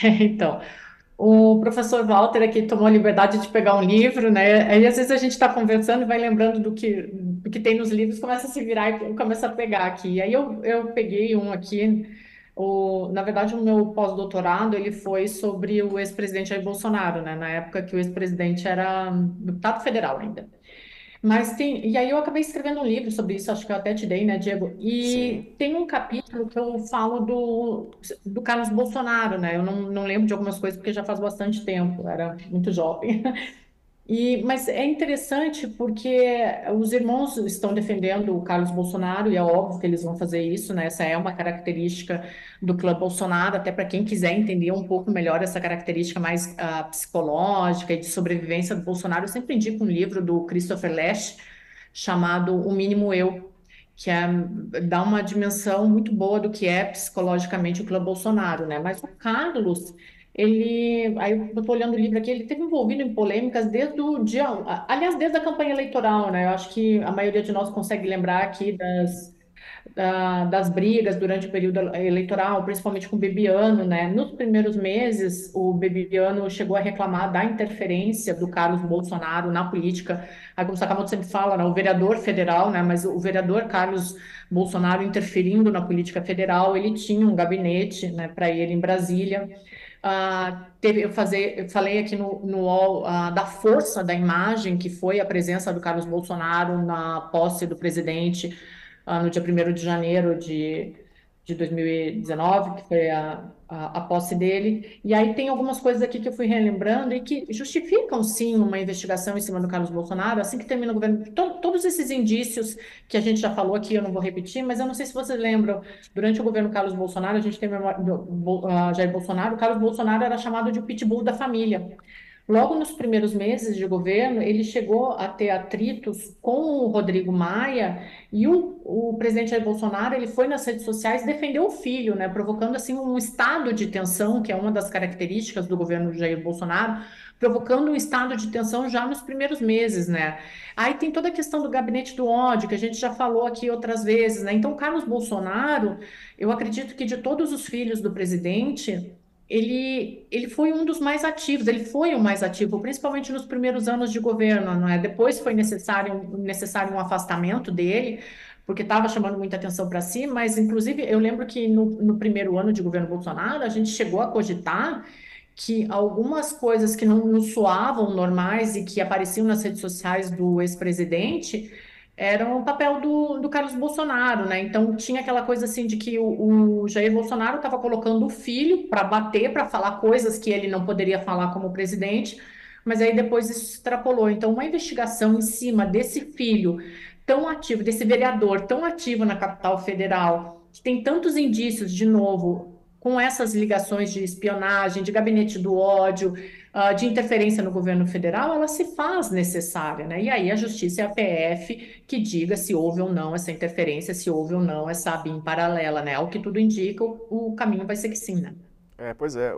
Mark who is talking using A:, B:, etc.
A: Então, o professor Walter aqui tomou a liberdade de pegar um livro, né? Aí às vezes a gente está conversando e vai lembrando do que tem nos livros, começa a se virar e começa a pegar aqui. Aí eu peguei um aqui, na verdade o meu pós-doutorado ele foi sobre o ex-presidente Jair Bolsonaro, né? Na época que o ex-presidente era deputado federal ainda. Mas tem, e aí eu acabei escrevendo um livro sobre isso, acho que eu até te dei, né, Diego?
B: Sim.
A: E tem um capítulo que eu falo do Carlos Bolsonaro, né? Eu não lembro de algumas coisas porque já faz bastante tempo, eu era muito jovem. Mas é interessante porque os irmãos estão defendendo o Carlos Bolsonaro, e é óbvio que eles vão fazer isso, né? Essa é uma característica do clã Bolsonaro, até para quem quiser entender um pouco melhor essa característica mais psicológica e de sobrevivência do Bolsonaro. Eu sempre indico um livro do Christopher Lasch chamado O Mínimo Eu, que dá uma dimensão muito boa do que é psicologicamente o clã Bolsonaro, né? Mas o Carlos. Aí eu estou olhando o livro aqui, ele teve envolvido em polêmicas desde o dia, aliás, desde a campanha eleitoral, né? Eu acho que a maioria de nós consegue lembrar aqui das brigas durante o período eleitoral, principalmente com o Bebiano, né? Nos primeiros meses, o Bebiano chegou a reclamar da interferência do Carlos Bolsonaro na política. Aí, como Sakamoto sempre fala, né? O vereador federal, né? Mas o vereador Carlos Bolsonaro interferindo na política federal, ele tinha um gabinete, né, para ele em Brasília. Eu falei aqui no UOL, da força da imagem que foi a presença do Carlos Bolsonaro na posse do presidente, no dia 1º de janeiro de 2019, que foi a posse dele. E aí tem algumas coisas aqui que eu fui relembrando e que justificam, sim, uma investigação em cima do Carlos Bolsonaro, assim que termina o governo. Todos esses indícios que a gente já falou aqui, eu não vou repetir, mas eu não sei se vocês lembram, durante o governo Carlos Bolsonaro, a gente tem memória Jair Bolsonaro. O Carlos Bolsonaro era chamado de pitbull da família. Logo nos primeiros meses de governo, ele chegou a ter atritos com o Rodrigo Maia e o presidente Jair Bolsonaro, ele foi nas redes sociais defender o filho, né, provocando assim um estado de tensão, que é uma das características do governo de Jair Bolsonaro, provocando um estado de tensão já nos primeiros meses, né? Aí tem toda a questão do gabinete do ódio, que a gente já falou aqui outras vezes, né? Então, Carlos Bolsonaro, eu acredito que de todos os filhos do presidente, ele foi um dos mais ativos, ele foi o mais ativo, principalmente nos primeiros anos de governo, não é? Depois foi necessário um afastamento dele, porque estava chamando muita atenção para si, mas, inclusive, eu lembro que no primeiro ano de governo Bolsonaro, a gente chegou a cogitar que algumas coisas que não nos soavam normais e que apareciam nas redes sociais do ex-presidente eram o papel do Carlos Bolsonaro, né? Então tinha aquela coisa assim de que o Jair Bolsonaro estava colocando o filho para bater, para falar coisas que ele não poderia falar como presidente, mas aí depois isso se extrapolou. Então, uma investigação em cima desse filho tão ativo, desse vereador tão ativo na capital federal, que tem tantos indícios, de novo, com essas ligações de espionagem, de gabinete do ódio, de interferência no governo federal, ela se faz necessária, né? E aí a Justiça e a PF que diga se houve ou não essa interferência, se houve ou não essa BIM paralela, né? Ao que tudo indica, o caminho vai ser que sim, né?
B: Pois é.